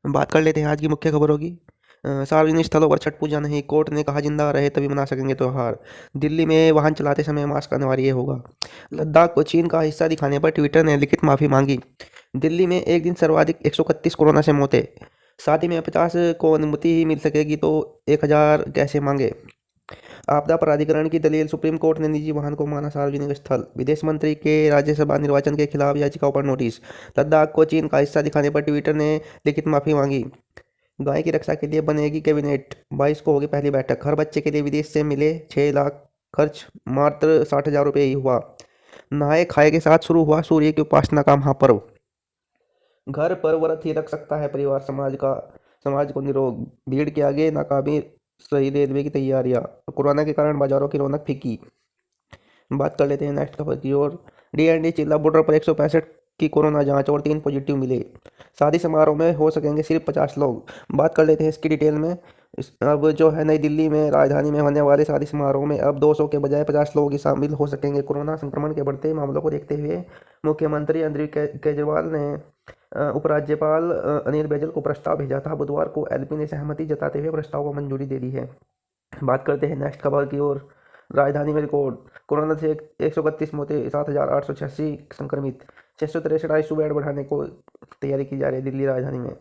बात कर लेते हैं आज की मुख्य खबरों की। सार्वजनिक स्थलों पर छठ पूजा नहीं, कोर्ट ने कहा जिंदा रहे तभी मना सकेंगे त्योहार। दिल्ली में वाहन चलाते समय मास्क अनिवार्य होगा। लद्दाख को चीन का हिस्सा दिखाने पर ट्विटर ने लिखित माफी मांगी। दिल्ली में एक दिन सर्वाधिक 131 कोरोना से मौतें। शादी में 50 को अनुमति ही मिल सकेगी तो 1000 कैसे मांगे। आपदा प्राधिकरण की दलील, सुप्रीम कोर्ट ने निजी वाहन को माना सार्वजनिक स्थल। विदेश मंत्री के राज्यसभा निर्वाचन के खिलाफ याचिकाओं पर नोटिस। लद्दाख को चीन का हिस्सा दिखाने पर ट्विटर ने लिखित माफी मांगी। गाय की रक्षा के लिए बनेगी कैबिनेट, 22 को होगी पहली बैठक। हर बच्चे के लिए विदेश से मिले 6 लाख, खर्च मात्र 60,000 रुपये ही हुआ। नहाए खाए के साथ शुरू हुआ सूर्य की उपासना का महापर्व। घर पर व्रत ही रख सकता है परिवार, समाज को निरोग। भीड़ के आगे नाकाबी रही रेलवे की तैयारियां। कोरोना के कारण बाजारों की रौनक फीकी। बात कर लेते हैं नेक्स्ट खबर की ओर। डी चिल्ला बॉर्डर पर 165 की कोरोना जांच और 3 पॉजिटिव मिले। शादी समारोह में हो सकेंगे सिर्फ 50 लोग। बात कर लेते हैं इसकी डिटेल में। अब जो है नई दिल्ली में राजधानी में होने वाले शादी समारोह में अब 200 के बजाय 50 लोग ही शामिल हो सकेंगे। कोरोना संक्रमण के बढ़ते मामलों को देखते हुए मुख्यमंत्री अरविंद केजरीवाल ने उपराज्यपाल अनिल बैजल को प्रस्ताव भेजा था। बुधवार को एलपी ने सहमति जताते हुए प्रस्ताव को मंजूरी दे दी है। बात करते हैं नेक्स्ट खबर की ओर। राजधानी में रिकॉर्ड कोरोना से 131 मौतें, 7,886 संक्रमित। 663 आईसीयू बेड बढ़ाने को तैयारी की जा रही है दिल्ली राजधानी में।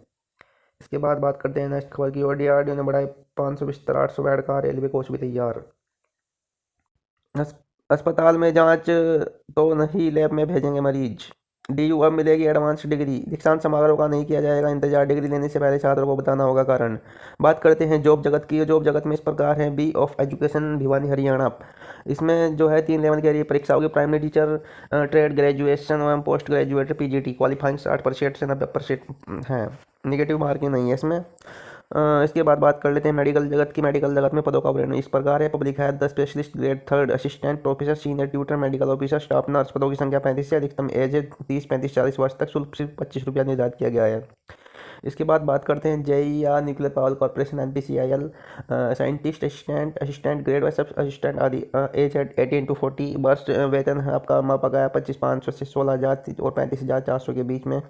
इसके बाद बात करते हैं नेक्स्ट खबर की ओर। डीआरडीओ ने बढ़ाए 500 बिस्तर, 800 बेड का रेलवे कोच भी तैयार। अस्पताल में जांच तो नहीं, लैब में भेजेंगे मरीज। डीयू अब मिलेगी एडवांस डिग्री। दीक्षांत समारोह का नहीं किया जाएगा इंतजार, डिग्री लेने से पहले छात्रों को बताना होगा कारण। बात करते हैं जॉब जगत की। जॉब जगत में इस प्रकार है। B of education Bhiwani Haryana. इसमें जो है 3 लेवल के लिए परीक्षा होगी। प्राइमरी टीचर, ट्रेड ग्रेजुएशन एवं पोस्ट ग्रेजुएट पीजीटी। क्वालिफाइंग 60% से 90% है। निगेटिव मार्किंग नहीं है इसमें। इसके बाद बात कर लेते हैं मेडिकल जगत की। मेडिकल जगत में पदों का वर्णन इस प्रकार है। Public health specialist grade 3, assistant professor, senior tutor, medical officer, staff nurse. पदों की संख्या 35 से अधिकतम एज 30, 35, 40 वर्ष तक। शुल्क सिर्फ 25 रुपया निर्धारित किया गया है। इसके बाद बात करते हैं जेई या nuclear power corporation NPCIL, scientist, assistant grade wise sub assistant आदि। एज 18 to 40 वर्ष। वेतन है आपका मापा गया 25,500 से 16,000 और 35,400 के बीच में।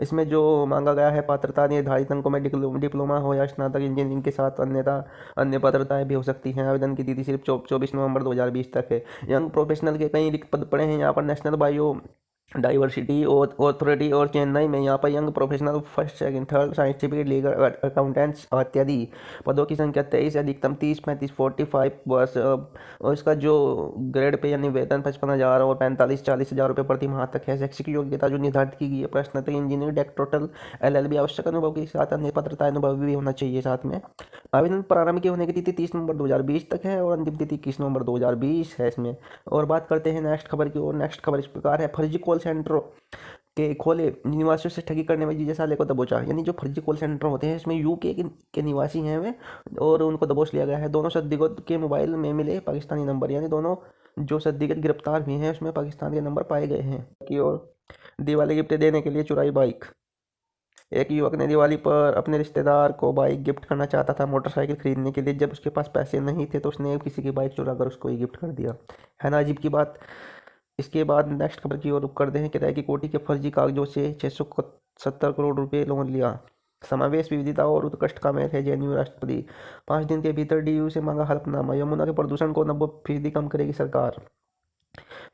इसमें जो मांगा गया है पात्रता, निर्धारित अंकों में डिप्लोमा हो या स्नातक इंजीनियरिंग के साथ अन्यथा अन्य पात्रताएं भी हो सकती हैं। आवेदन की तिथि सिर्फ 24 नवंबर 2020 तक है। यंग प्रोफेशनल के कई रिक्त पद पड़े हैं यहाँ पर। नेशनल बायो डाइवर्सिटी ऑथोरिटी और चेन्नई में यहाँ पर young professional first, second, third, scientific, legal, accountants इत्यादि। पदों की संख्या 23, अधिकतम 30, 35, 45 वर्ष। और इसका जो ग्रेड पे यानी वेतन 55,000 और 45-40,000 रुपये प्रति माह तक है। शैक्षिक योग्यता जो निर्धारित की गई है, प्रश्नोत्तर इंजीनियर, टोटल एलएलबी। आवश्यक अनुभव के साथ अन्य पात्रता अनुभव भी होना चाहिए साथ में। आवेदन प्रारंभ की होने की तिथि 30 नवंबर 2020 तक है और अंतिम तिथि 21 नवंबर 2020 है इसमें। और बात करते हैं नेक्स्ट खबर की ओर। नेक्स्ट खबर इस प्रकार है। फर्जी कॉल सेंटर के खोले, निवासियों से ठगी करने में जीजे साले को दबोचा। यानी जो फर्जी कॉल सेंटर होते हैं इसमें यूके के निवासी हैं वे और उनको दबोच लिया गया है। दोनों संदिग्ध के मोबाइल में मिले पाकिस्तानी नंबर, यानी दोनों जो संदिग्ध गिरफ्तार हुए हैं उसमें पाकिस्तान के नंबर पाए गए हैं। की ओर दिवाली गिफ्ट देने के लिए चुराई बाइक। एक युवक ने दिवाली पर अपने रिश्तेदार को बाइक गिफ्ट करना चाहता था। मोटरसाइकिल खरीदने के लिए जब उसके पास पैसे नहीं थे तो उसने किसी की बाइक चुरा कर उसको ही गिफ्ट कर दिया। है ना अजीब की बात। इसके बाद नेक्स्ट खबर की ओर रुख करते हैं। किराए की कोठी के फर्जी कागजों से 670 करोड़ रुपए लोन लिया। समावेश, विविधता और उत्कृष्ट का मेल है जेएनयू राष्ट्रपति। 5 दिन के भीतर डीयू से मांगा हल्फनामा। यमुना के प्रदूषण को 90% कम करेगी सरकार।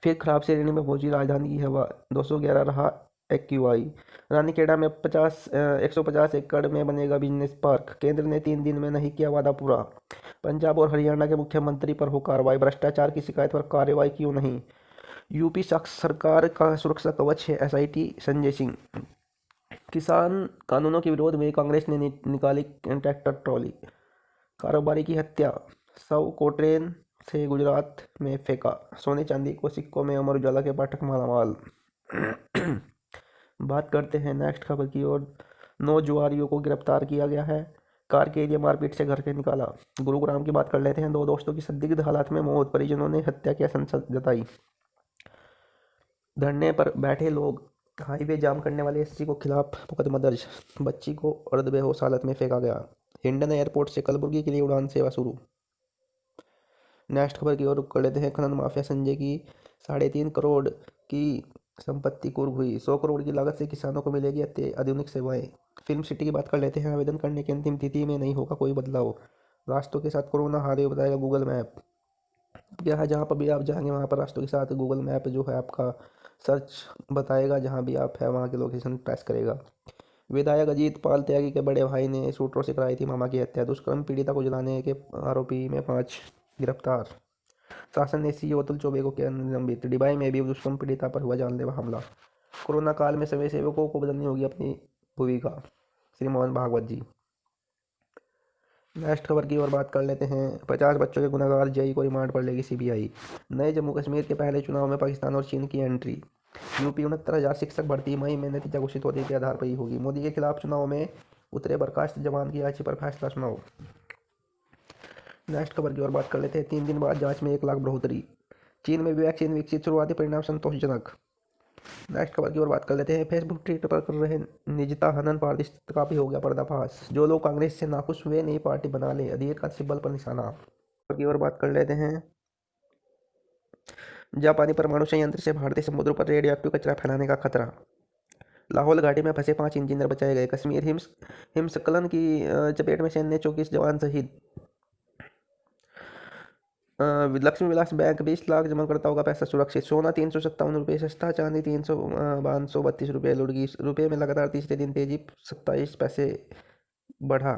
फिर खराब श्रेणी में पहुंची राजधानी की हवा, 211 रहा एक्यूआई। रानीखेड़ा में 150 एकड़ में बनेगा बिजनेस पार्क। केंद्र ने 3 दिन में नहीं किया वादा पूरा। पंजाब और हरियाणा के मुख्यमंत्री पर हो कार्रवाई। भ्रष्टाचार की शिकायत पर कार्रवाई क्यों नहीं। यूपी सरकार का सुरक्षा कवच है एसआईटी, संजय सिंह। किसान कानूनों के विरोध में कांग्रेस ने निकाली ट्रैक्टर ट्रॉली। कारोबारी की हत्या, 100 को ट्रेन से गुजरात में फेंका। सोने चांदी को सिक्कों में, अमर उजाला के पाठक मालामाल। बात करते हैं नेक्स्ट खबर की ओर। 9 जुआरियों को गिरफ्तार किया गया है। कार के लिए मारपीट से घर से निकाला। गुरुग्राम की बात कर लेते हैं। 2 दोस्तों की संदिग्ध हालत में मौत, परिजनों ने हत्या की आशंका जताई। धरने पर बैठे लोग, हाईवे जाम करने वाले एससी को खिलाफ मुकदमा दर्ज। बच्ची को अर्धबेहोश हालत में फेंका गया। हिंडन एयरपोर्ट से कलबुर्गी के लिए उड़ान सेवा शुरू। नेक्स्ट खबर की ओर रुख कर लेते हैं। खनन माफिया संजय की 3.5 करोड़ की संपत्ति कुर्क हुई। 100 करोड़ की लागत से किसानों को मिलेगी आधुनिक सेवाएं। फिल्म सिटी की बात कर लेते हैं। आवेदन करने की अंतिम तिथि में नहीं होगा कोई बदलाव। रास्तों के साथ कोरोना हारे बताएगा गूगल मैप। क्या है, जहाँ पर भी आप जाएंगे वहाँ पर रास्तों के साथ गूगल मैप जो है आपका सर्च बताएगा, जहाँ भी आप है वहाँ की लोकेशन ट्रेस करेगा। विधायक अजीत पाल त्यागी के बड़े भाई ने शूटरों से कराई थी मामा की हत्या। दुष्कर्म पीड़िता को जलाने के आरोपी में 5 गिरफ्तार। शासन ने सीओ अतुल चौबे को किया निलंबित। डिबाई में भी दुष्कर्म पीड़िता पर हुआ जानलेवा हमला। कोरोना काल में स्वयं सेवकों को बदलनी होगी अपनी भूमिका, श्री मोहन भागवत जी। नेक्स्ट खबर की ओर बात कर लेते हैं। 50 बच्चों के गुनहगार जेई को रिमांड पर लेगी सीबीआई। नए जम्मू कश्मीर के पहले चुनाव में पाकिस्तान और चीन की एंट्री। यूपी 69,000 शिक्षक भर्ती मई में नतीजा घोषित होने के आधार पर ही होगी। मोदी के खिलाफ चुनाव में उतरे बर्खास्त जवान की याचिका पर फैसला सुनाओ। नेक्स्ट खबर की ओर बात कर लेते हैं। 3 दिन बाद जांच में 1 लाख बढ़ोतरी। चीन में भी वैक्सीन विकसित, शुरुआती परिणाम संतोषजनक। नेक्स्ट खबर की ओर बात कर लेते हैं। फेसबुक ट्विटर पर कर रहे निजता हनन पार्टी का भी हो गया पर्दाफाश। जो लोग कांग्रेस से नाखुश हुए नई पार्टी बना ले, अधीर का सिंबल पर निशाना। की ओर बात कर लेते हैं। जापानी परमाणु संयंत्र से भारतीय समुद्र पर रेडियो एक्टिव कचरा फैलाने का खतरा। लाहौल घाटी में फंसे 5 इंजीनियर बचाए गए। कश्मीर हिमस्खलन की चपेट में सैन्य 24 जवान शहीद। लक्ष्मी विलास बैंक 20 लाख जमाकर्ताओं का पैसा सुरक्षित। सोना 357 रुपये सस्ता, चांदी 532 रुपये लुढ़की। रुपये में लगातार तीसरे दिन तेजी, 27 पैसे बढ़ा।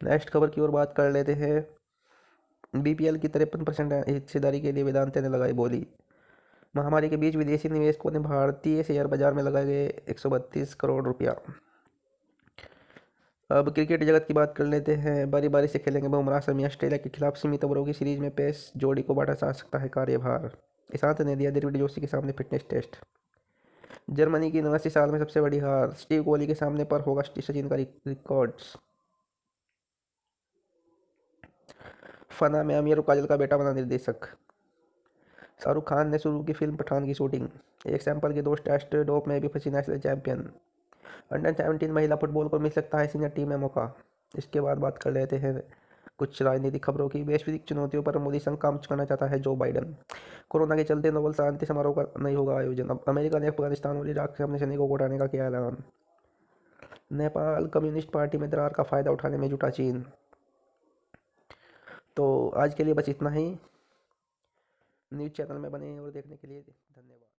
नेक्स्ट खबर की ओर बात कर लेते हैं। बीपीएल की 53% हिस्सेदारी के लिए वेदांता ने लगाई बोली। महामारी के बीच विदेशी निवेशकों ने भारतीय शेयर बाजार में लगाए 132 करोड़ रुपया। अब क्रिकेट जगत की बात कर लेते हैं। बारी बारी से खेलेंगे बुमराह शमी। ऑस्ट्रेलिया के खिलाफ सीमित ओवरों की सीरीज में पेस जोड़ी को बांटा जा सकता है कार्यभार। ईशांत ने दिया दिलप्रीत जोशी के सामने फिटनेस टेस्ट। जर्मनी की 89 साल में सबसे बड़ी हार। स्टीव कोहली के सामने पर होगा सचिन का रिकॉर्ड्स। फना में आमिर और काजल का बेटा बना निर्देशक। शाहरुख खान ने शुरू की फिल्म पठान की शूटिंग। एक सैंपल के 2 टेस्ट डोप में भी फंसी नेशनल चैंपियन। अंडर 17 महिला फुटबॉल को मिल सकता है सीनियर टीम में मौका। इसके बाद बात कर लेते हैं कुछ राजनीतिक खबरों की। वैश्विक चुनौतियों पर मोदी संग काम करना चाहता है जो बाइडन। कोरोना के चलते नोबेल शांति समारोह का नहीं होगा आयोजन। अब अमेरिका ने अफगानिस्तान और इराक से अपने सैनिकों को हटाने का किया ऐलान। नेपाल कम्युनिस्ट पार्टी में दरार का फायदा उठाने में जुटा चीन। तो आज के लिए बस इतना ही। न्यूज़ चैनल में बने और देखने के लिए धन्यवाद।